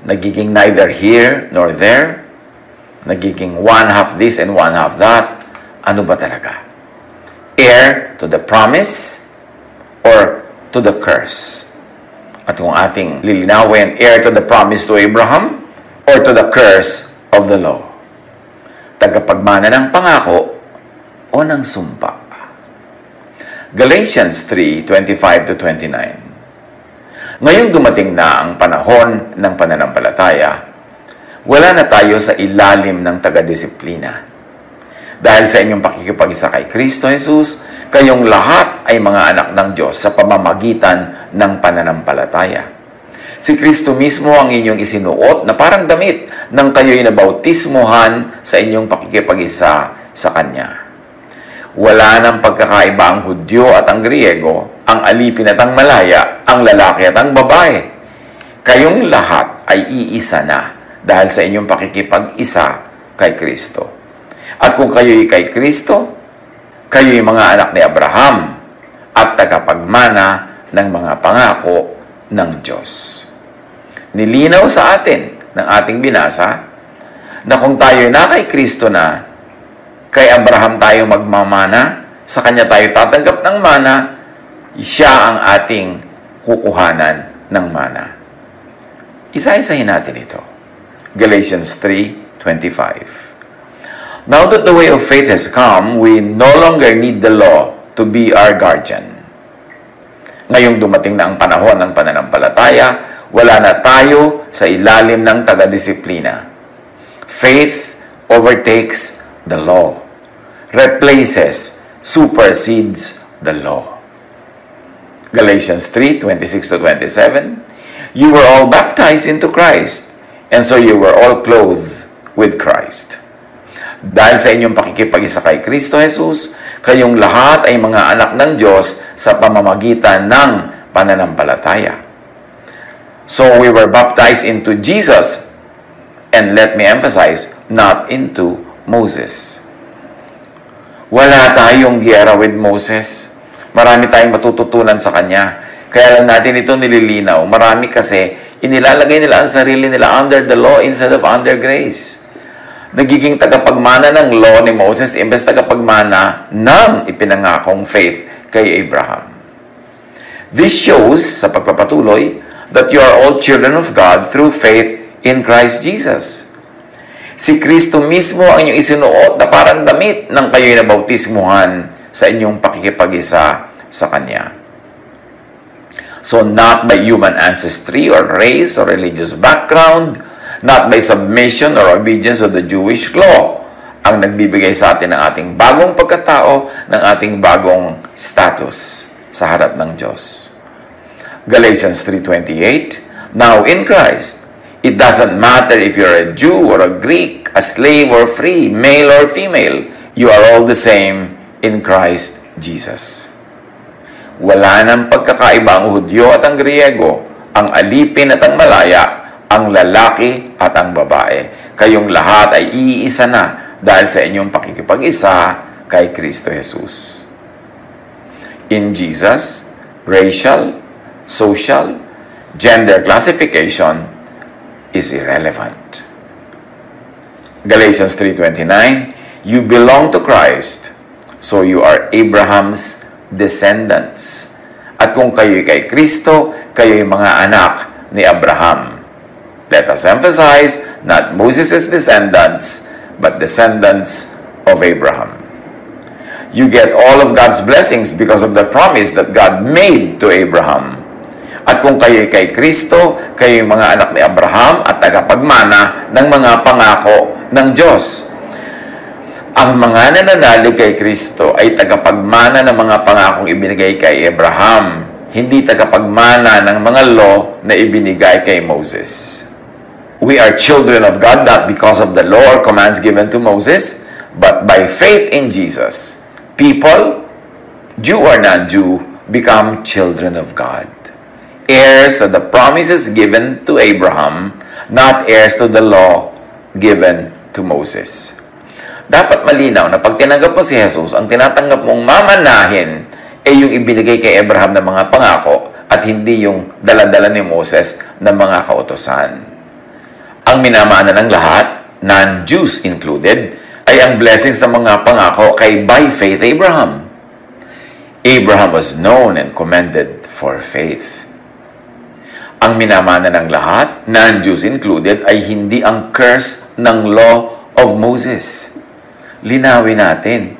nagiging neither here nor there, nagiging one half this and one half that. Ano ba talaga? Heir to the promise or to the curse? At kung ating lilinawin, heir to the promise to Abraham or to the curse of the law? Tagapagmana ng pangako o ng sumpa? Galatians 3:25-29. Ngayong dumating na ang panahon ng pananampalataya, wala na tayo sa ilalim ng taga-disiplina. Dahil sa inyong pakikipag-isa kay Kristo Jesus, kayong lahat ay mga anak ng Diyos sa pamamagitan ng pananampalataya. Si Kristo mismo ang inyong isinuot na parang damit nang kayo'y nabautismuhan sa inyong pakikipag-isa sa Kanya. Wala nang pagkakaiba ang Hudyo at ang Griego, ang alipin at ang malaya, ang lalaki at ang babae. Kayong lahat ay iisa na dahil sa inyong pakikipag-isa kay Kristo. At kung kayo'y kay Kristo, kayo'y mga anak ni Abraham at tagapagmana ng mga pangako ng Diyos. Nilinaw sa atin ng ating binasa na kung tayo'y na kay Kristo na, kay Abraham tayo magmamana, sa Kanya tayo tatanggap ng mana, siya ang ating kukuhanan ng mana. Isa-isahin natin ito. Galatians 3:25. Now that the way of faith has come, we no longer need the law to be our guardian. Ngayong dumating na ang panahon ng pananampalataya, wala na tayo sa ilalim ng taga-disiplina. Faith overtakes the law, replaces, supersedes the law. Galatians 3:26-27. You were all baptized into Christ, and so you were all clothed with Christ. Dahil sa inyong pakikipag-isa kay Kristo Jesus, kayong lahat ay mga anak ng Diyos sa pamamagitan ng pananampalataya. So we were baptized into Jesus, and let me emphasize, not into Moses. Wala tayong giyera with Moses. Marami tayong matututunan sa kanya. Kaya lang natin ito nililinaw. Marami kasi inilalagay nila ang sarili nila under the law instead of under grace. Nagiging tagapagmana ng law ni Moses imbes tagapagmana ng ipinangakong faith kay Abraham. This shows, sa pagpapatuloy, that you are all children of God through faith in Christ Jesus. Si Kristo mismo ang inyong isinuot na parang damit nang kayo'y nabautismuhan sa inyong pakikipag-isa sa Kanya. So not by human ancestry or race or religious background, not by submission or obedience of the Jewish law, ang nagbibigay sa atin ng ating bagong pagkatao, ng ating bagong status sa harap ng Diyos. Galatians 3:28, now in Christ, it doesn't matter if you're a Jew or a Greek, a slave or free, male or female, you are all the same in Christ Jesus. Wala nang pagkakaiba ang Hudyo at ang Griego, ang alipin at ang malaya, ang lalaki at ang babae. Kayong lahat ay iisa na dahil sa inyong pakikipag-isa kay Kristo Jesus. In Jesus, racial, social, gender classification is irrelevant. Galatians 3:29, you belong to Christ, so you are Abraham's descendants. At kung kayo'y kay Kristo, kayo'y mga anak ni Abraham. Let us emphasize, not Moses' descendants, but descendants of Abraham. You get all of God's blessings because of the promise that God made to Abraham. At kung kayo'y kay Kristo, kayo'y mga anak ni Abraham at tagapagmana ng mga pangako ng Diyos. Ang mga nananalig kay Kristo ay tagapagmana ng mga pangakong ibinigay kay Abraham, hindi tagapagmana ng mga law na ibinigay kay Moses. We are children of God not because of the law or commands given to Moses, but by faith in Jesus. People, Jew or non-Jew, become children of God. Heirs of the promises given to Abraham, not heirs to the law given to Moses. Dapat malinaw na pag tinanggap mo si Jesus, ang tinatanggap mong mamanahin ay yung ibinigay kay Abraham ng mga pangako at hindi yung dala-dala ni Moses ng mga kautusan. Ang minamana ng lahat, non-Jews included, ay ang blessings ng mga pangako kay by faith Abraham. Abraham was known and commended for faith. Ang minamana ng lahat, non-Jews included, ay hindi ang curse ng law of Moses. Linawin natin.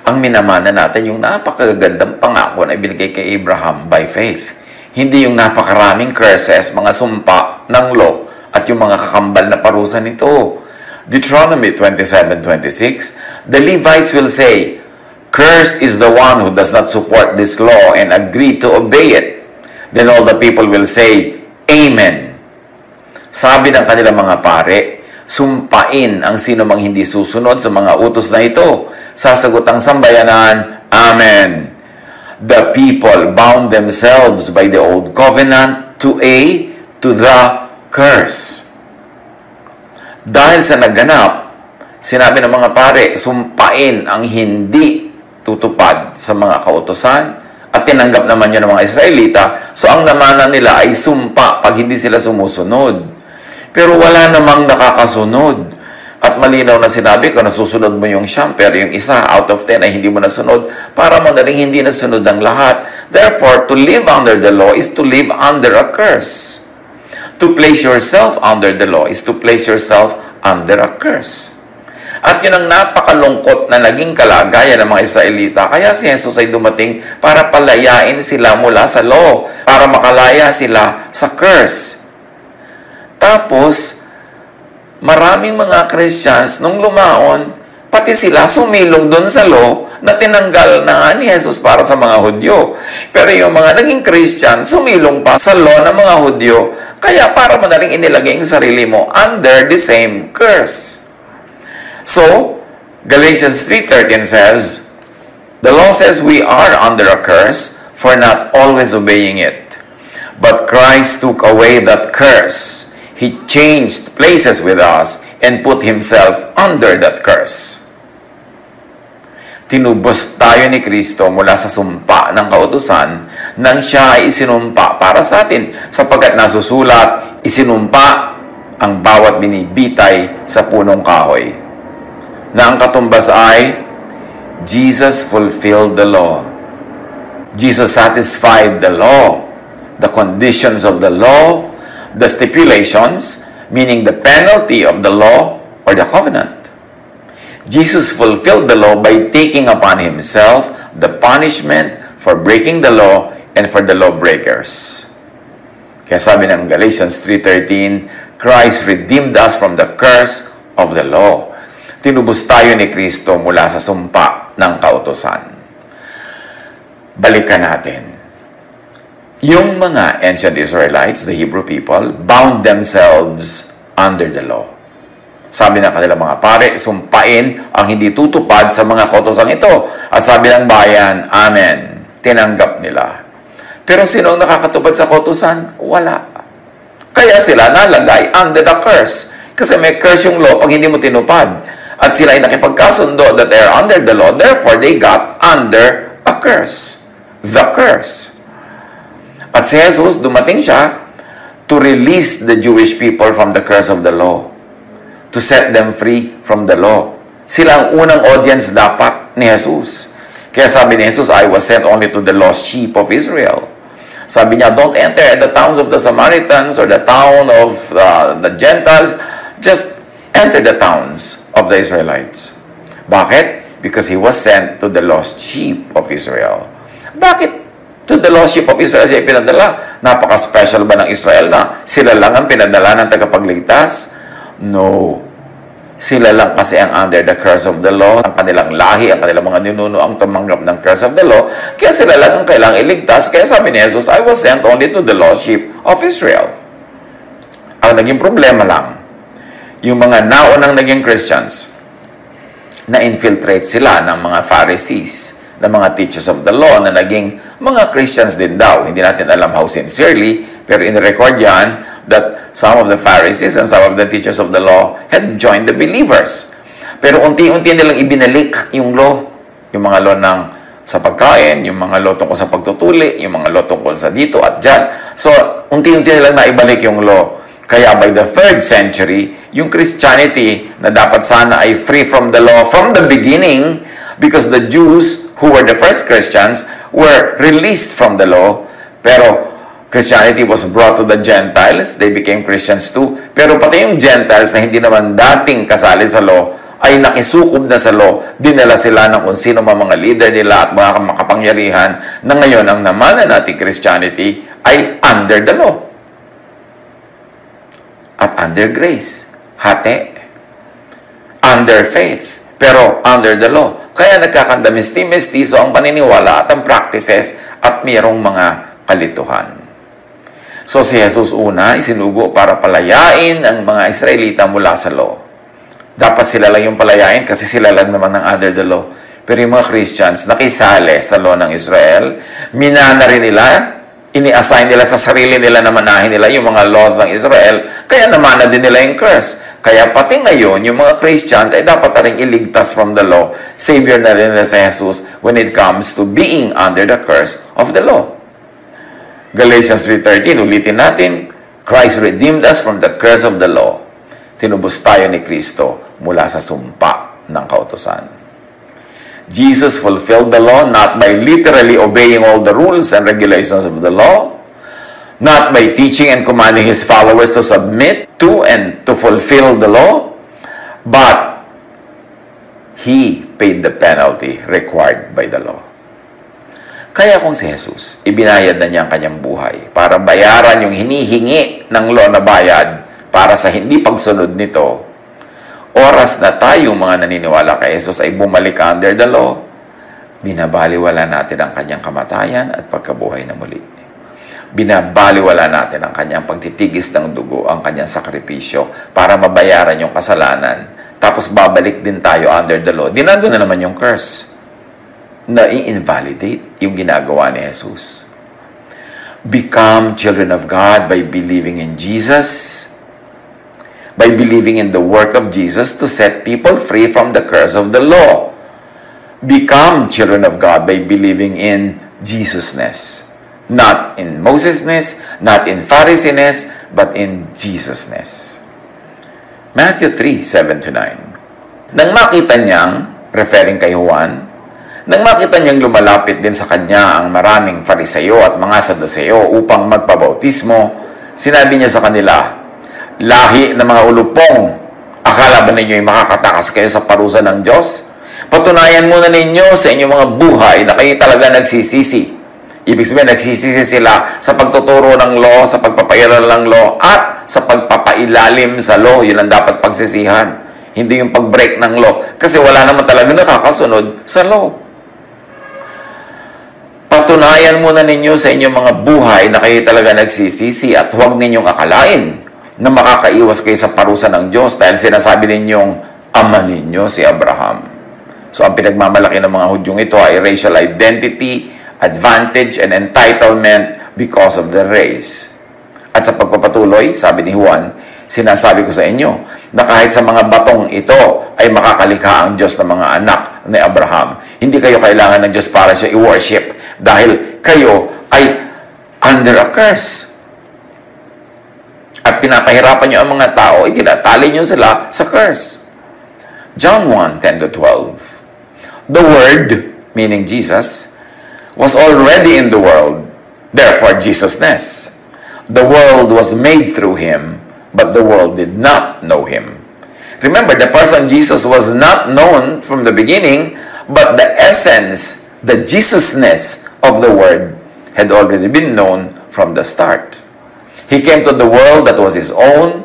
Ang minamana natin yung napakagandang pangako na ibinigay kay Abraham by faith. Hindi yung napakaraming curses, mga sumpa ng law at yung mga kakambal na parusa nito. Deuteronomy 27:26, the Levites will say, "Cursed is the one who does not support this law and agree to obey it." Then all the people will say, "Amen." Sabi ng kanilang mga pare, sumpain ang sino mang hindi susunod sa mga utos na ito. Sasagot ang sambayanan, Amen. The people bound themselves by the old covenant to the curse. Dahil sa naganap, sinabi ng mga pare, sumpain ang hindi tutupad sa mga kautusan at tinanggap naman yun ng mga Israelita. So ang namana nila ay sumpa pag hindi sila sumusunod. Pero wala namang nakakasunod. At malinaw na sinabi ko, nasusunod mo yung siyam, pero yung isa out of 10 ay hindi mo nasunod, para mo na rin hindi nasunod ang lahat. Therefore, to live under the law is to live under a curse. To place yourself under the law is to place yourself under a curse. At yun ang napakalungkot na naging kalagayan ng mga Israelita. Kaya si Jesus ay dumating para palayain sila mula sa law, para makalaya sila sa curse. Tapos, maraming mga Christians nung lumaon, pati sila sumilong doon sa law na tinanggal na ni Jesus para sa mga Hudyo. Pero yung mga naging Christian, sumilong pa sa law ng mga Hudyo. Kaya para mo na rin inilagay ang sarili mo under the same curse. So, Galatians 3:13 says, the law says we are under a curse for not always obeying it. But Christ took away that curse. He changed places with us and put Himself under that curse. Tinubos tayo ni Kristo mula sa sumpa ng kautusan nang Siya ay isinumpa para sa atin, sapagkat nasusulat, isinumpa ang bawat binibitay sa punong kahoy. Na ang katumbas ay, Jesus fulfilled the law. Jesus satisfied the law, the conditions of the law, the stipulations, meaning the penalty of the law or the covenant. Jesus fulfilled the law by taking upon Himself the punishment for breaking the law and for the lawbreakers. Kaya sabi ng Galatians 3:13, Christ redeemed us from the curse of the law. Tinubos tayo ni Kristo mula sa sumpa ng kautusan. Balikan natin. Yung mga ancient Israelites, the Hebrew people, bound themselves under the law. Sabi ng kanilang mga pare, sumpain ang hindi tutupad sa mga kautusang ito. At sabi ng bayan, Amen. Tinanggap nila. Pero sino ang nakakatupad sa kautusan? Wala. Kaya sila nalagay under the curse. Kasi may curse yung law pag hindi mo tinupad. At sila ay nakipagkasundo that they are under the law. Therefore, they got under a curse. The curse. At si Jesus, dumating siya to release the Jewish people from the curse of the law. To set them free from the law. Sila ang unang audience dapat ni Jesus. Kaya sabi ni Jesus, I was sent only to the lost sheep of Israel. Sabi niya, don't enter the towns of the Samaritans or the town of the Gentiles. Just enter the towns of the Israelites. Bakit? Because He was sent to the lost sheep of Israel. Bakit to the lost sheep of Israel siya pinadala? Napaka-special ba ng Israel na sila lang ang pinadala ng tagapagligtas? No. Sila lang kasi ang under the curse of the law. Ang kanilang lahi, ang kanilang mga ninuno ang tumanggap ng curse of the law. Kaya sila lang ang kailangang iligtas. Kaya sabi ni Jesus, I was sent only to the lost sheep of Israel. Ang naging problema lang, yung mga naunang naging Christians, na-infiltrate sila ng mga Pharisees, ng mga teachers of the law na naging mga Christians din daw. Hindi natin alam how sincerely, pero in-record yan that some of the Pharisees and some of the teachers of the law had joined the believers. Pero unti-unti nilang ibinalik yung law. Yung mga law ng sa pagkain, yung mga law tungkol sa pagtutuli, yung mga law tungkol sa dito at dyan. So, unti-unti nilang naibalik yung law. Kaya by the 3rd century, yung Christianity na dapat sana ay free from the law from the beginning, because the Jews, who were the first Christians, were released from the law. Pero Christianity was brought to the Gentiles. They became Christians too. Pero pati yung Gentiles na hindi naman dating kasali sa law, ay nakisukob na sa law. Dinala sila ng kung sino mga leader nila at mga makapangyarihan na ngayon ang namana nating Christianity ay under the law. At under grace. Hati. Under faith. Pero under the law. Kaya nagkakandamisti-mestizo ang paniniwala at ang practices at mayroong mga kalituhan. So si Jesus una isinugo para palayain ang mga Israelita mula sa law. Dapat sila lang yung palayain kasi sila lang naman ang under the law. Pero yung mga Christians nakisali sa law ng Israel, minana rin nila, ini-assign nila sa sarili nila na manahin nila yung mga laws ng Israel, kaya namana din nila yung curse. Kaya pati ngayon, yung mga Christians ay dapat na rin iligtas from the law. Savior na rin nila sa Jesus when it comes to being under the curse of the law. Galatians 3:13, ulitin natin, Christ redeemed us from the curse of the law. Tinubos tayo ni Kristo mula sa sumpa ng kautusan. Jesus fulfilled the law not by literally obeying all the rules and regulations of the law, not by teaching and commanding His followers to submit to and to fulfill the law, but He paid the penalty required by the law. Kaya kung si Jesus, ibinayad na niya ang kanyang buhay para bayaran yung hinihingi ng law na bayad para sa hindi pagsunod nito, oras na tayong mga naniniwala kay Jesus ay bumalik under the law, binabaliwala natin ang kanyang kamatayan at pagkabuhay na muli. Binabaliwala natin ang kanyang pagtitigis ng dugo, ang kanyang sakripisyo para mabayaran yung kasalanan. Tapos babalik din tayo under the law. Dinando na naman yung curse. Na-invalidate yung ginagawa ni Jesus. Become children of God by believing in Jesus, by believing in the work of Jesus to set people free from the curse of the law. Become children of God by believing in Jesusness. Not in Mosesness, not in Phariseeness, but in Jesusness. Matthew 3:7-9. Nang makita niyang, referring kay Juan, nang makita niyang lumalapit din sa kanya ang maraming Fariseo at mga Saduseo upang magpabautismo, sinabi niya sa kanila, lahi ng mga ulupong, akala ba ninyo ay makakatakas kayo sa parusa ng Diyos? Patunayan muna ninyo sa inyong mga buhay na kayo talaga nagsisisi. Ibig sabihin, nagsisisi sila sa pagtuturo ng law, sa pagpapairal ng law, at sa pagpapailalim sa law. Yun ang dapat pagsisihan. Hindi yung pag-break ng law. Kasi wala naman talaga nakakasunod sa law. Patunayan muna ninyo sa inyong mga buhay na kayo talaga nagsisisi at huwag ninyong akalain na makakaiwas kayo sa parusa ng Diyos dahil sinasabi ninyong ama ninyo si Abraham. So, ang pinagmamalaki ng mga Hudyong ito ay racial identity, advantage, and entitlement because of the race. At sa pagpapatuloy, sabi ni Juan, sinasabi ko sa inyo na kahit sa mga batong ito ay makakalikha ang Diyos ng mga anak ni Abraham. Hindi kayo kailangan ng Diyos para siya i-worship dahil kayo ay under a curse. At pinapahirapan niyo ang mga tao, itinatali niyo sila sa curse. John 1:10-12. The Word, meaning Jesus, was already in the world, therefore Jesusness. The world was made through Him, but the world did not know Him. Remember, the person Jesus was not known from the beginning, but the essence, the Jesusness of the Word had already been known from the start. He came to the world that was His own,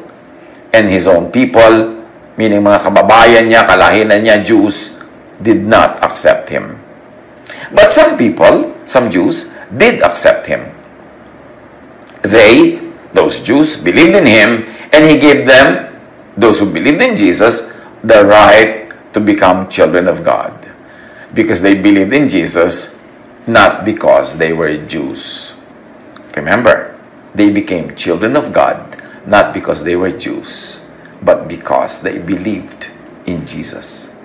and His own people, meaning mga kababayan niya, kalahinan niya, Jews, did not accept Him. But some people, some Jews, did accept Him. They, those Jews, believed in Him, and He gave them, those who believed in Jesus, the right to become children of God. Because they believed in Jesus, not because they were Jews. Remember, they became children of God, not because they were Jews, but because they believed in Jesus.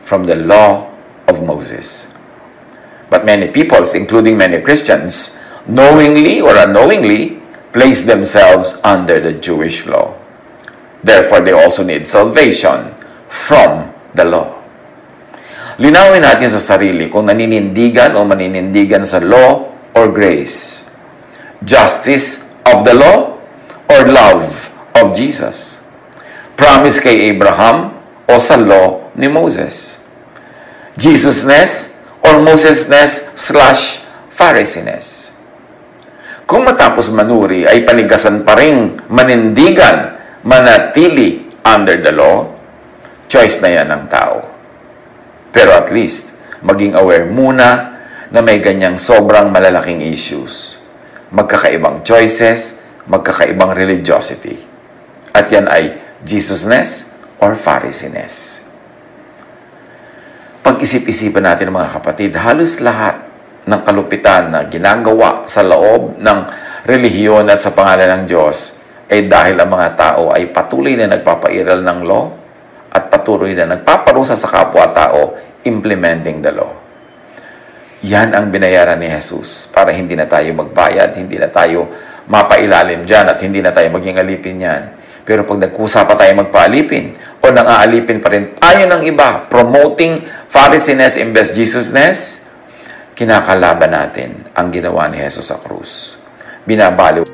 from the law of Moses. But many peoples, including many Christians, knowingly or unknowingly, place themselves under the Jewish law. Therefore, they also need salvation from the law. Linawin natin sa sarili kung naninindigan o maninindigan sa law or grace. Justice of the law or love of Jesus. Promise kay Abraham o sa law ni Moses. Jesusness or Mosesness / Phariseeness. Kung matapos manuri ay panigasan pa rin manindigan, manatili under the law, choice na yan ng tao. Pero at least, maging aware muna na may ganyang sobrang malalaking issues. Magkakaibang choices, magkakaibang religiosity. At yan ay Jesusness or Phariseeness. Pag-isip-isipan natin mga kapatid, halos lahat ng kalupitan na ginagawa sa loob ng relihiyon at sa pangalan ng Diyos ay dahil ang mga tao ay patuloy na nagpapairal ng law at patuloy na nagpaparusa sa kapwa-tao implementing the law. Yan ang binayaran ni Jesus para hindi na tayo magbayad, hindi na tayo mapailalim dyan at hindi na tayo maging alipin yan. Pero pag nagkusa pa tayo magpaalipin o nang-aalipin pa rin tayo ng iba, promoting Phariseesness imbes Jesusness, kinakalaban natin ang ginawa ni Jesus sa krus. Binabaliw.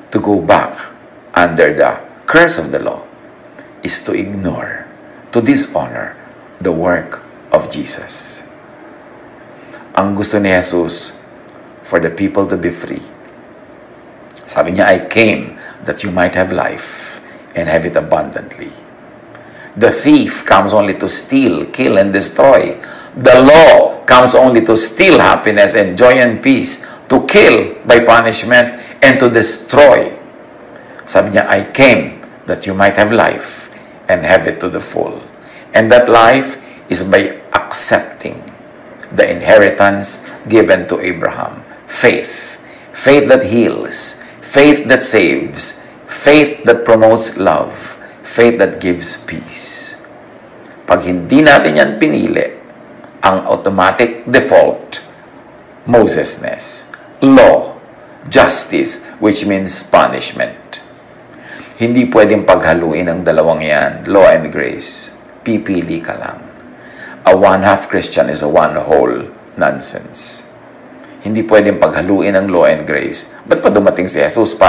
To go back under the curse of the law is to ignore, to dishonor the work of Jesus. Ang gusto ni Jesus for the people to be free. Sabi niya, I came that you might have life and have it abundantly. The thief comes only to steal, kill, and destroy. The law comes only to steal happiness and joy and peace, to kill by punishment, and to destroy. Sabi niya, I came that you might have life and have it to the full. And that life is by accepting the inheritance given to Abraham. Faith. Faith that heals. Faith that saves. Faith that promotes love. Faith that gives peace. Pag hindi natin yan pinili, ang automatic default, Mosesness. Law. Justice, which means punishment. Hindi pwedeng paghaluin ang dalawang yan, law and grace. Pipili ka lang. A one-half Christian is a one-whole nonsense. Hindi pwedeng paghaluin ang law and grace. Ba't pa dumating si Jesus para